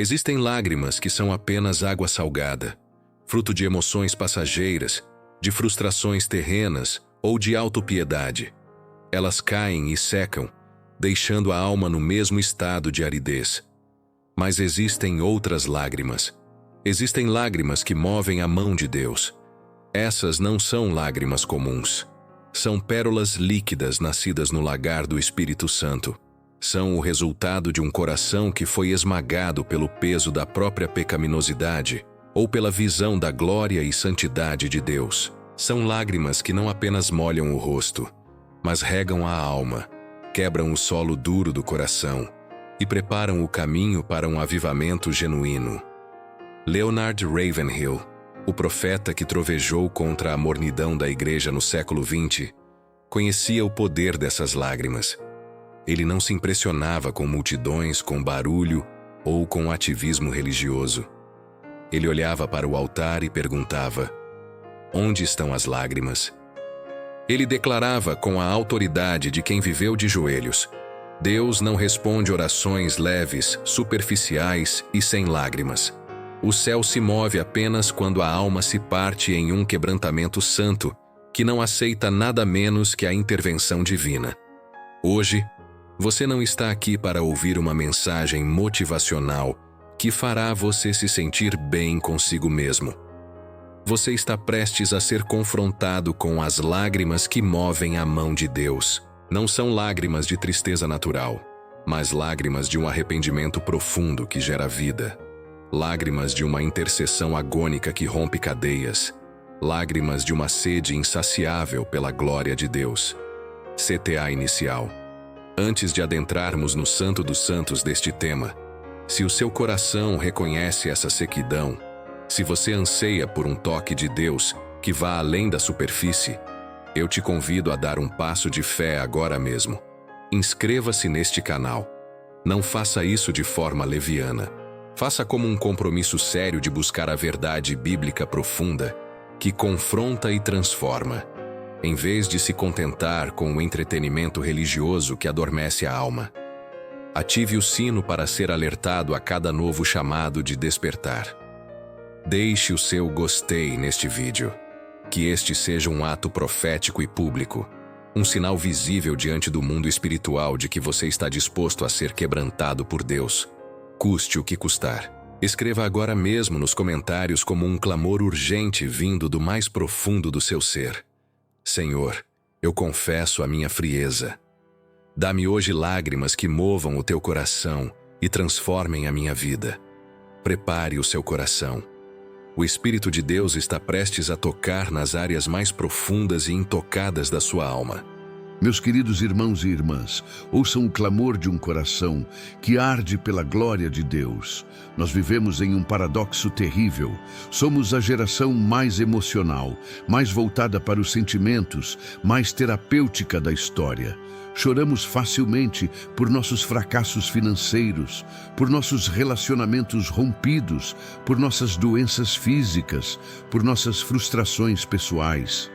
Existem lágrimas que são apenas água salgada, fruto de emoções passageiras, de frustrações terrenas ou de autopiedade. Elas caem e secam, deixando a alma no mesmo estado de aridez. Mas existem outras lágrimas. Existem lágrimas que movem a mão de Deus. Essas não são lágrimas comuns. São pérolas líquidas nascidas no lagar do Espírito Santo. São o resultado de um coração que foi esmagado pelo peso da própria pecaminosidade ou pela visão da glória e santidade de Deus. São lágrimas que não apenas molham o rosto, mas regam a alma, quebram o solo duro do coração e preparam o caminho para um avivamento genuíno. Leonard Ravenhill, o profeta que trovejou contra a mornidão da igreja no século XX, conhecia o poder dessas lágrimas. Ele não se impressionava com multidões, com barulho ou com ativismo religioso. Ele olhava para o altar e perguntava: onde estão as lágrimas? Ele declarava com a autoridade de quem viveu de joelhos: Deus não responde orações leves, superficiais e sem lágrimas. O céu se move apenas quando a alma se parte em um quebrantamento santo, que não aceita nada menos que a intervenção divina. Hoje, você não está aqui para ouvir uma mensagem motivacional que fará você se sentir bem consigo mesmo. Você está prestes a ser confrontado com as lágrimas que movem a mão de Deus. Não são lágrimas de tristeza natural, mas lágrimas de um arrependimento profundo que gera vida. Lágrimas de uma intercessão agônica que rompe cadeias. Lágrimas de uma sede insaciável pela glória de Deus. CTA inicial. Antes de adentrarmos no Santo dos Santos deste tema, se o seu coração reconhece essa sequidão, se você anseia por um toque de Deus que vá além da superfície, eu te convido a dar um passo de fé agora mesmo. Inscreva-se neste canal. Não faça isso de forma leviana. Faça como um compromisso sério de buscar a verdade bíblica profunda, que confronta e transforma, em vez de se contentar com o entretenimento religioso que adormece a alma. Ative o sino para ser alertado a cada novo chamado de despertar. Deixe o seu gostei neste vídeo. Que este seja um ato profético e público, um sinal visível diante do mundo espiritual de que você está disposto a ser quebrantado por Deus, custe o que custar. Escreva agora mesmo nos comentários como um clamor urgente vindo do mais profundo do seu ser: Senhor, eu confesso a minha frieza. Dá-me hoje lágrimas que movam o teu coração e transformem a minha vida. Prepare o seu coração. O Espírito de Deus está prestes a tocar nas áreas mais profundas e intocadas da sua alma. Meus queridos irmãos e irmãs, ouçam o clamor de um coração que arde pela glória de Deus. Nós vivemos em um paradoxo terrível. Somos a geração mais emocional, mais voltada para os sentimentos, mais terapêutica da história. Choramos facilmente por nossos fracassos financeiros, por nossos relacionamentos rompidos, por nossas doenças físicas, por nossas frustrações pessoais.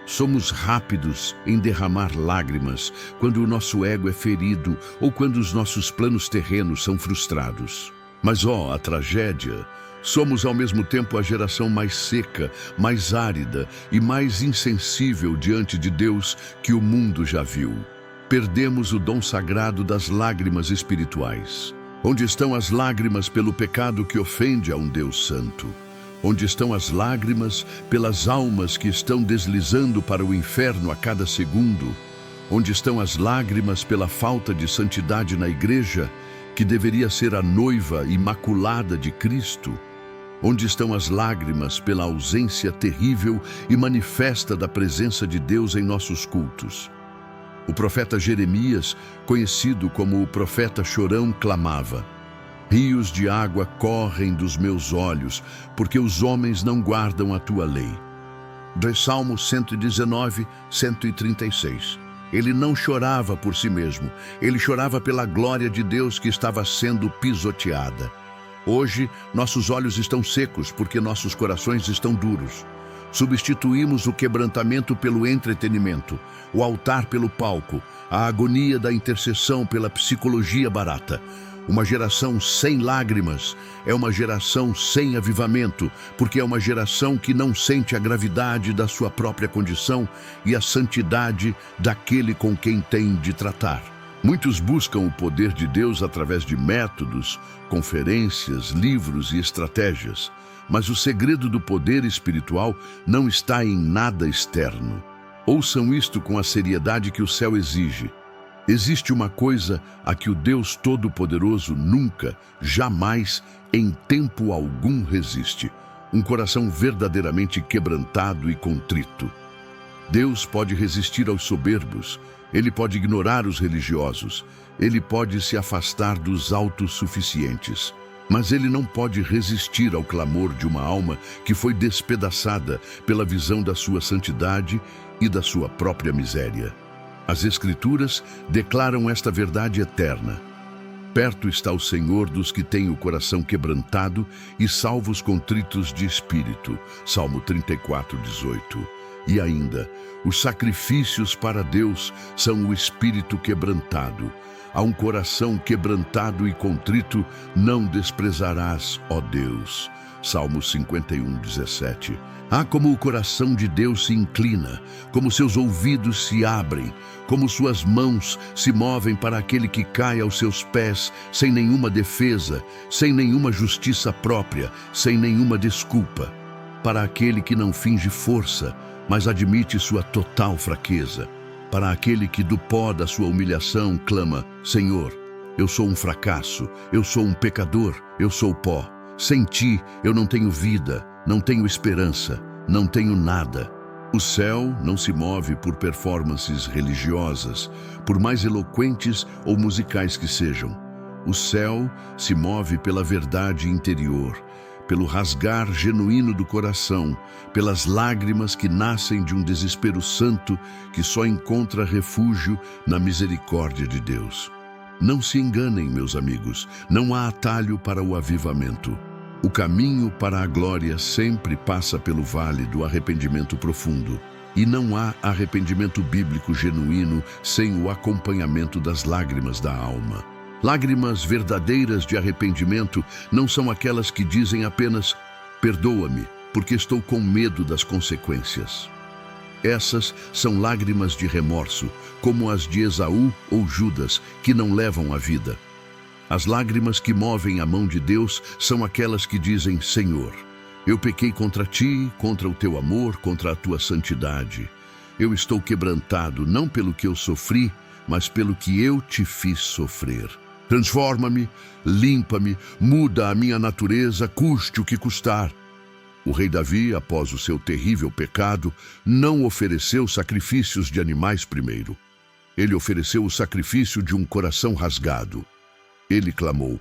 Somos rápidos em derramar lágrimas quando o nosso ego é ferido ou quando os nossos planos terrenos são frustrados. Mas, a tragédia! Somos ao mesmo tempo a geração mais seca, mais árida e mais insensível diante de Deus que o mundo já viu. Perdemos o dom sagrado das lágrimas espirituais. Onde estão as lágrimas pelo pecado que ofende a um Deus santo? Onde estão as lágrimas pelas almas que estão deslizando para o inferno a cada segundo? Onde estão as lágrimas pela falta de santidade na igreja, que deveria ser a noiva imaculada de Cristo? Onde estão as lágrimas pela ausência terrível e manifesta da presença de Deus em nossos cultos? O profeta Jeremias, conhecido como o profeta chorão, clamava: rios de água correm dos meus olhos, porque os homens não guardam a tua lei. Do Salmo 119, 136. Ele não chorava por si mesmo, ele chorava pela glória de Deus que estava sendo pisoteada. Hoje, nossos olhos estão secos porque nossos corações estão duros. Substituímos o quebrantamento pelo entretenimento, o altar pelo palco, a agonia da intercessão pela psicologia barata. Uma geração sem lágrimas é uma geração sem avivamento, porque é uma geração que não sente a gravidade da sua própria condição e a santidade daquele com quem tem de tratar. Muitos buscam o poder de Deus através de métodos, conferências, livros e estratégias, mas o segredo do poder espiritual não está em nada externo. Ouçam isto com a seriedade que o céu exige. Existe uma coisa a que o Deus Todo-Poderoso nunca, jamais, em tempo algum resiste: um coração verdadeiramente quebrantado e contrito. Deus pode resistir aos soberbos, Ele pode ignorar os religiosos, Ele pode se afastar dos autossuficientes. Mas Ele não pode resistir ao clamor de uma alma que foi despedaçada pela visão da sua santidade e da sua própria miséria. As Escrituras declaram esta verdade eterna. Perto está o Senhor dos que têm o coração quebrantado e salva os contritos de espírito. Salmo 34:18. E ainda, os sacrifícios para Deus são o espírito quebrantado. A um coração quebrantado e contrito não desprezarás, ó Deus. Salmo 51:17. Ah, como o coração de Deus se inclina, como seus ouvidos se abrem, como suas mãos se movem para aquele que cai aos seus pés sem nenhuma defesa, sem nenhuma justiça própria, sem nenhuma desculpa. Para aquele que não finge força, mas admite sua total fraqueza. Para aquele que do pó da sua humilhação clama: Senhor, eu sou um fracasso, eu sou um pecador, eu sou pó. Sem ti eu não tenho vida, não tenho esperança, não tenho nada. O céu não se move por performances religiosas, por mais eloquentes ou musicais que sejam. O céu se move pela verdade interior, pelo rasgar genuíno do coração, pelas lágrimas que nascem de um desespero santo que só encontra refúgio na misericórdia de Deus. Não se enganem, meus amigos, não há atalho para o avivamento. O caminho para a glória sempre passa pelo vale do arrependimento profundo. E não há arrependimento bíblico genuíno sem o acompanhamento das lágrimas da alma. Lágrimas verdadeiras de arrependimento não são aquelas que dizem apenas: perdoa-me, porque estou com medo das consequências. Essas são lágrimas de remorso, como as de Esaú ou Judas, que não levam à vida. As lágrimas que movem a mão de Deus são aquelas que dizem: Senhor, eu pequei contra ti, contra o teu amor, contra a tua santidade. Eu estou quebrantado não pelo que eu sofri, mas pelo que eu te fiz sofrer. Transforma-me, limpa-me, muda a minha natureza, custe o que custar. O rei Davi, após o seu terrível pecado, não ofereceu sacrifícios de animais primeiro. Ele ofereceu o sacrifício de um coração rasgado. Ele clamou: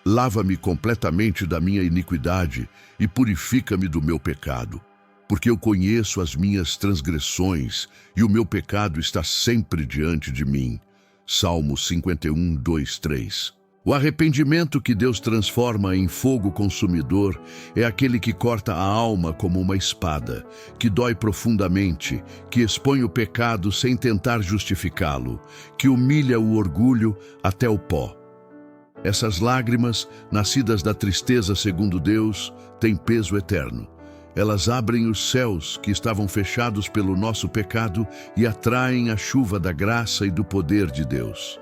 lava-me completamente da minha iniquidade e purifica-me do meu pecado, porque eu conheço as minhas transgressões e o meu pecado está sempre diante de mim. Salmo 51:2-3. O arrependimento que Deus transforma em fogo consumidor é aquele que corta a alma como uma espada, que dói profundamente, que expõe o pecado sem tentar justificá-lo, que humilha o orgulho até o pó. Essas lágrimas, nascidas da tristeza segundo Deus, têm peso eterno. Elas abrem os céus que estavam fechados pelo nosso pecado e atraem a chuva da graça e do poder de Deus.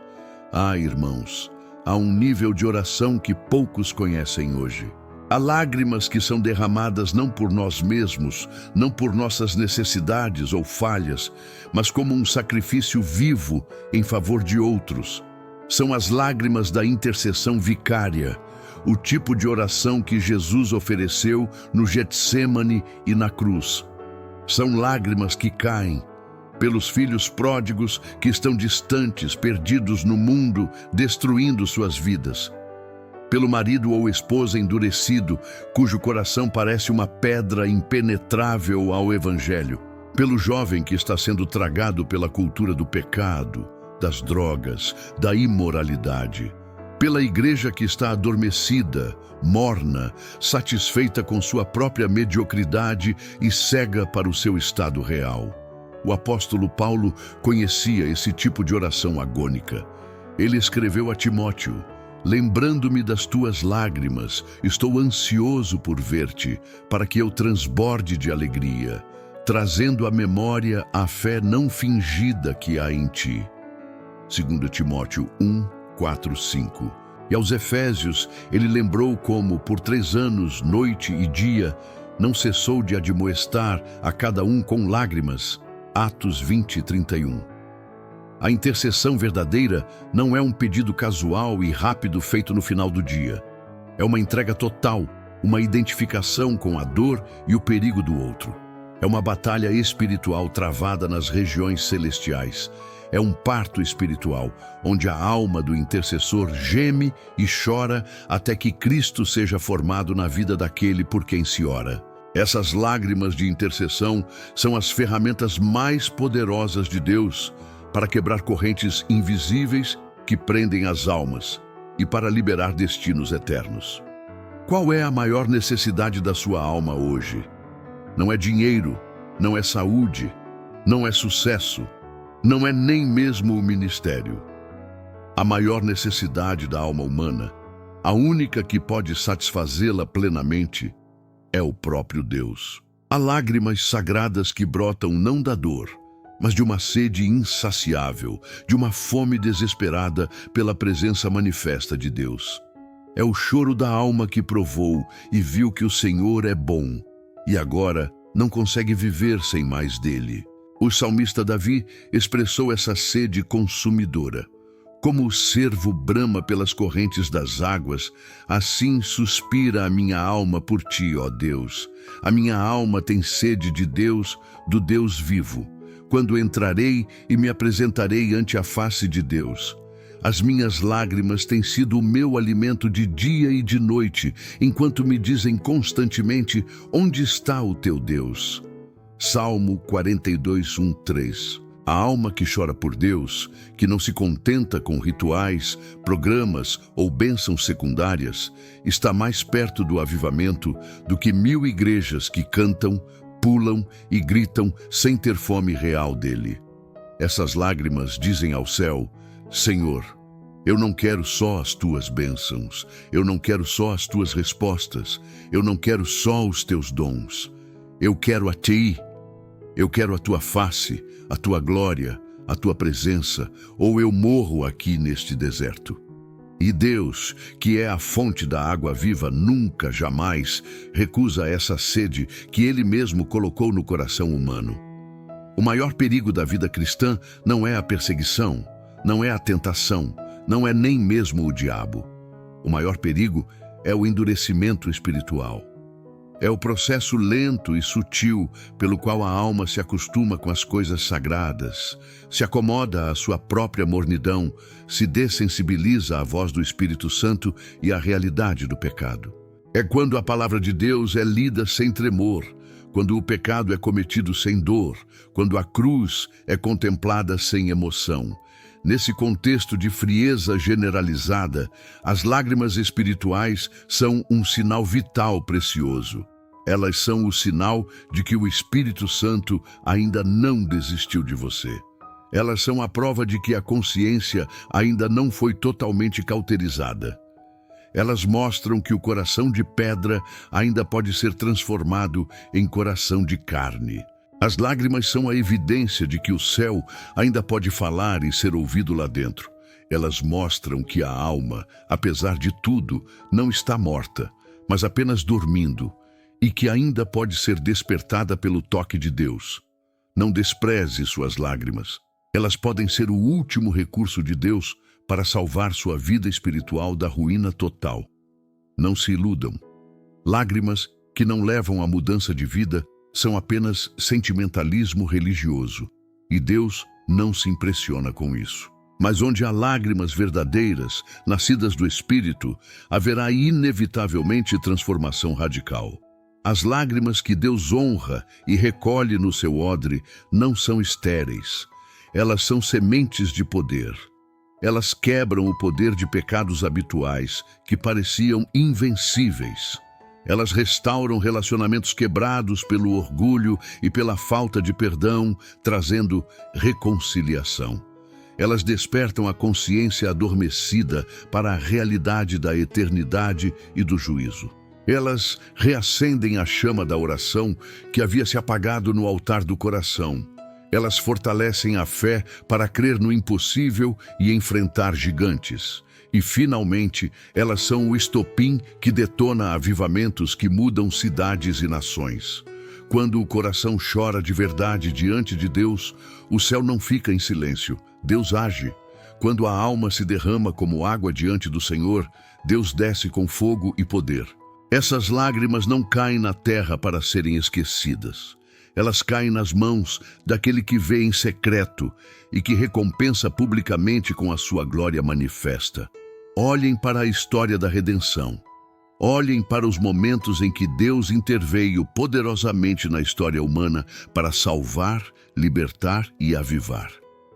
Ah, irmãos, há um nível de oração que poucos conhecem hoje. Há lágrimas que são derramadas não por nós mesmos, não por nossas necessidades ou falhas, mas como um sacrifício vivo em favor de outros. São as lágrimas da intercessão vicária, o tipo de oração que Jesus ofereceu no Getsêmani e na cruz. São lágrimas que caem pelos filhos pródigos que estão distantes, perdidos no mundo, destruindo suas vidas. Pelo marido ou esposa endurecido, cujo coração parece uma pedra impenetrável ao Evangelho. Pelo jovem que está sendo tragado pela cultura do pecado, das drogas, da imoralidade. Pela igreja que está adormecida, morna, satisfeita com sua própria mediocridade e cega para o seu estado real. O apóstolo Paulo conhecia esse tipo de oração agônica. Ele escreveu a Timóteo: lembrando-me das tuas lágrimas, estou ansioso por ver-te, para que eu transborde de alegria, trazendo à memória a fé não fingida que há em ti. 2 Timóteo 1, 4, 5. E aos Efésios ele lembrou como, por 3 anos, noite e dia, não cessou de admoestar a cada um com lágrimas. Atos 20, 31. A intercessão verdadeira não é um pedido casual e rápido feito no final do dia. É uma entrega total, uma identificação com a dor e o perigo do outro. É uma batalha espiritual travada nas regiões celestiais. É um parto espiritual, onde a alma do intercessor geme e chora até que Cristo seja formado na vida daquele por quem se ora. Essas lágrimas de intercessão são as ferramentas mais poderosas de Deus para quebrar correntes invisíveis que prendem as almas e para liberar destinos eternos. Qual é a maior necessidade da sua alma hoje? Não é dinheiro, não é saúde, não é sucesso, não é nem mesmo o ministério. A maior necessidade da alma humana, a única que pode satisfazê-la plenamente, é o próprio Deus. Há lágrimas sagradas que brotam não da dor, mas de uma sede insaciável, de uma fome desesperada pela presença manifesta de Deus. É o choro da alma que provou e viu que o Senhor é bom, e agora não consegue viver sem mais dele. O salmista Davi expressou essa sede consumidora. Como o cervo brama pelas correntes das águas, assim suspira a minha alma por ti, ó Deus. A minha alma tem sede de Deus, do Deus vivo. Quando entrarei e me apresentarei ante a face de Deus. As minhas lágrimas têm sido o meu alimento de dia e de noite, enquanto me dizem constantemente: onde está o teu Deus? Salmo 42, 1, 3. A alma que chora por Deus, que não se contenta com rituais, programas ou bênçãos secundárias, está mais perto do avivamento do que 1000 igrejas que cantam, pulam e gritam sem ter fome real dele. Essas lágrimas dizem ao céu: Senhor, eu não quero só as tuas bênçãos, eu não quero só as tuas respostas, eu não quero só os teus dons. Eu quero a ti, eu quero a tua face, a tua glória, a tua presença, ou eu morro aqui neste deserto. E Deus, que é a fonte da água viva, nunca, jamais recusa essa sede que Ele mesmo colocou no coração humano. O maior perigo da vida cristã não é a perseguição, não é a tentação, não é nem mesmo o diabo. O maior perigo é o endurecimento espiritual. É o processo lento e sutil pelo qual a alma se acostuma com as coisas sagradas, se acomoda à sua própria mornidão, se dessensibiliza à voz do Espírito Santo e à realidade do pecado. É quando a palavra de Deus é lida sem tremor, quando o pecado é cometido sem dor, quando a cruz é contemplada sem emoção. Nesse contexto de frieza generalizada, as lágrimas espirituais são um sinal vital precioso. Elas são o sinal de que o Espírito Santo ainda não desistiu de você. Elas são a prova de que a consciência ainda não foi totalmente cauterizada. Elas mostram que o coração de pedra ainda pode ser transformado em coração de carne. As lágrimas são a evidência de que o céu ainda pode falar e ser ouvido lá dentro. Elas mostram que a alma, apesar de tudo, não está morta, mas apenas dormindo, e que ainda pode ser despertada pelo toque de Deus. Não despreze suas lágrimas. Elas podem ser o último recurso de Deus para salvar sua vida espiritual da ruína total. Não se iludam. Lágrimas que não levam à mudança de vida são apenas sentimentalismo religioso, e Deus não se impressiona com isso. Mas onde há lágrimas verdadeiras, nascidas do Espírito, haverá inevitavelmente transformação radical. As lágrimas que Deus honra e recolhe no seu odre não são estéreis. Elas são sementes de poder. Elas quebram o poder de pecados habituais que pareciam invencíveis. Elas restauram relacionamentos quebrados pelo orgulho e pela falta de perdão, trazendo reconciliação. Elas despertam a consciência adormecida para a realidade da eternidade e do juízo. Elas reacendem a chama da oração que havia se apagado no altar do coração. Elas fortalecem a fé para crer no impossível e enfrentar gigantes. E, finalmente, elas são o estopim que detona avivamentos que mudam cidades e nações. Quando o coração chora de verdade diante de Deus, o céu não fica em silêncio. Deus age. Quando a alma se derrama como água diante do Senhor, Deus desce com fogo e poder. Essas lágrimas não caem na terra para serem esquecidas. Elas caem nas mãos daquele que vê em secreto e que recompensa publicamente com a sua glória manifesta. Olhem para a história da redenção. Olhem para os momentos em que Deus interveio poderosamente na história humana para salvar, libertar e avivar.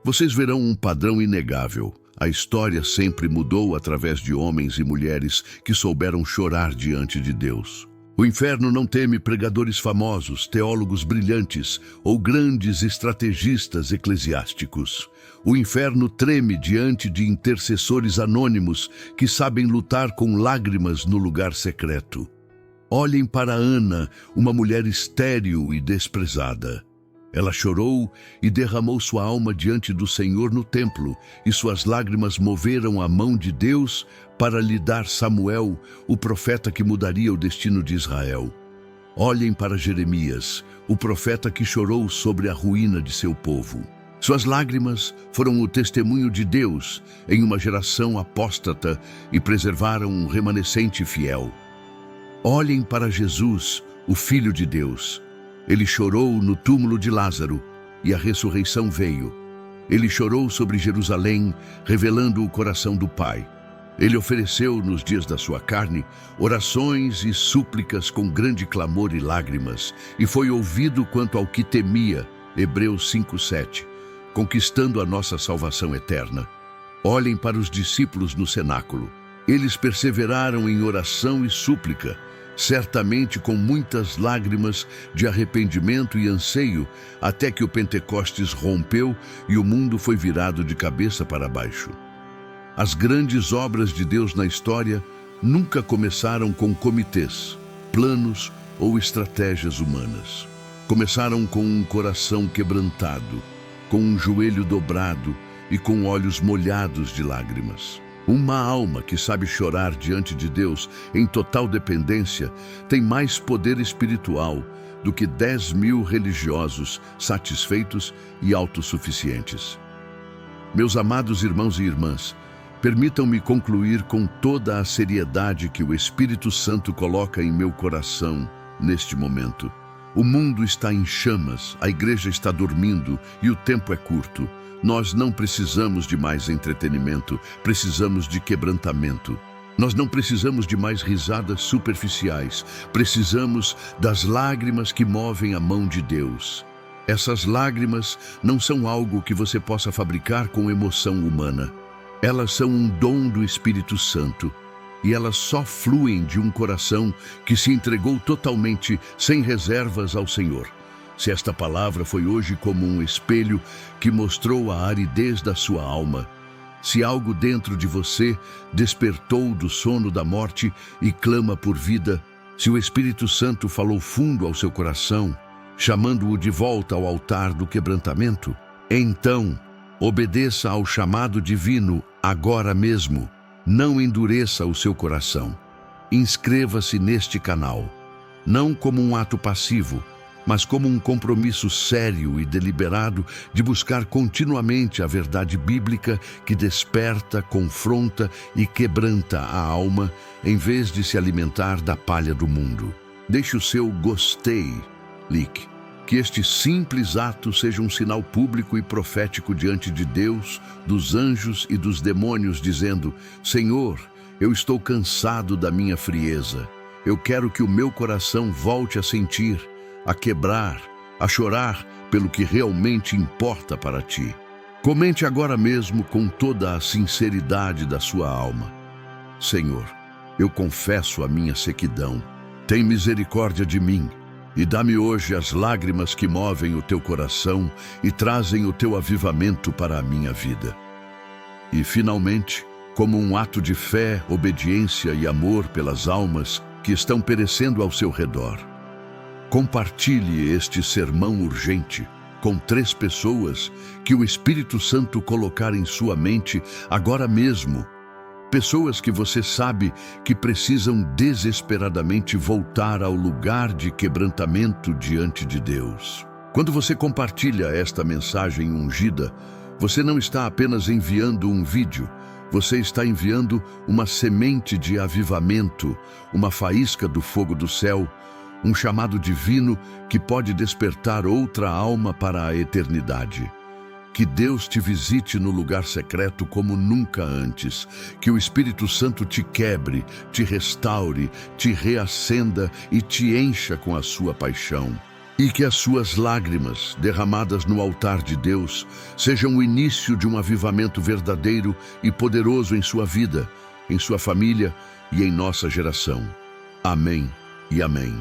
Vocês verão um padrão inegável. A história sempre mudou através de homens e mulheres que souberam chorar diante de Deus. O inferno não teme pregadores famosos, teólogos brilhantes ou grandes estrategistas eclesiásticos. O inferno treme diante de intercessores anônimos que sabem lutar com lágrimas no lugar secreto. Olhem para Ana, uma mulher estéril e desprezada. Ela chorou e derramou sua alma diante do Senhor no templo, e suas lágrimas moveram a mão de Deus para lhe dar Samuel, o profeta que mudaria o destino de Israel. Olhem para Jeremias, o profeta que chorou sobre a ruína de seu povo. Suas lágrimas foram o testemunho de Deus em uma geração apóstata e preservaram um remanescente fiel. Olhem para Jesus, o Filho de Deus. Ele chorou no túmulo de Lázaro e a ressurreição veio. Ele chorou sobre Jerusalém, revelando o coração do Pai. Ele ofereceu, nos dias da sua carne, orações e súplicas com grande clamor e lágrimas, e foi ouvido quanto ao que temia, Hebreus 5:7, conquistando a nossa salvação eterna. Olhem para os discípulos no cenáculo. Eles perseveraram em oração e súplica, certamente com muitas lágrimas de arrependimento e anseio, até que o Pentecostes rompeu e o mundo foi virado de cabeça para baixo. As grandes obras de Deus na história nunca começaram com comitês, planos ou estratégias humanas. Começaram com um coração quebrantado, com um joelho dobrado e com olhos molhados de lágrimas. Uma alma que sabe chorar diante de Deus em total dependência tem mais poder espiritual do que 10.000 religiosos satisfeitos e autossuficientes. Meus amados irmãos e irmãs, permitam-me concluir com toda a seriedade que o Espírito Santo coloca em meu coração neste momento. O mundo está em chamas, a igreja está dormindo e o tempo é curto. Nós não precisamos de mais entretenimento, precisamos de quebrantamento. Nós não precisamos de mais risadas superficiais, precisamos das lágrimas que movem a mão de Deus. Essas lágrimas não são algo que você possa fabricar com emoção humana. Elas são um dom do Espírito Santo, e elas só fluem de um coração que se entregou totalmente, sem reservas ao Senhor. Se esta palavra foi hoje como um espelho que mostrou a aridez da sua alma, se algo dentro de você despertou do sono da morte e clama por vida, se o Espírito Santo falou fundo ao seu coração, chamando-o de volta ao altar do quebrantamento, então obedeça ao chamado divino agora mesmo. Não endureça o seu coração. Inscreva-se neste canal, não como um ato passivo, mas como um compromisso sério e deliberado de buscar continuamente a verdade bíblica que desperta, confronta e quebranta a alma, em vez de se alimentar da palha do mundo. Deixe o seu gostei, like. Que este simples ato seja um sinal público e profético diante de Deus, dos anjos e dos demônios, dizendo: Senhor, eu estou cansado da minha frieza. Eu quero que o meu coração volte a sentir, a quebrar, a chorar pelo que realmente importa para ti. Comente agora mesmo com toda a sinceridade da sua alma: Senhor, eu confesso a minha sequidão. Tem misericórdia de mim. E dá-me hoje as lágrimas que movem o teu coração e trazem o teu avivamento para a minha vida. E, finalmente, como um ato de fé, obediência e amor pelas almas que estão perecendo ao seu redor, compartilhe este sermão urgente com 3 pessoas que o Espírito Santo colocar em sua mente agora mesmo. Pessoas que você sabe que precisam desesperadamente voltar ao lugar de quebrantamento diante de Deus. Quando você compartilha esta mensagem ungida, você não está apenas enviando um vídeo, você está enviando uma semente de avivamento, uma faísca do fogo do céu, um chamado divino que pode despertar outra alma para a eternidade. Que Deus te visite no lugar secreto como nunca antes. Que o Espírito Santo te quebre, te restaure, te reacenda e te encha com a sua paixão. E que as suas lágrimas, derramadas no altar de Deus, sejam o início de um avivamento verdadeiro e poderoso em sua vida, em sua família e em nossa geração. Amém e amém.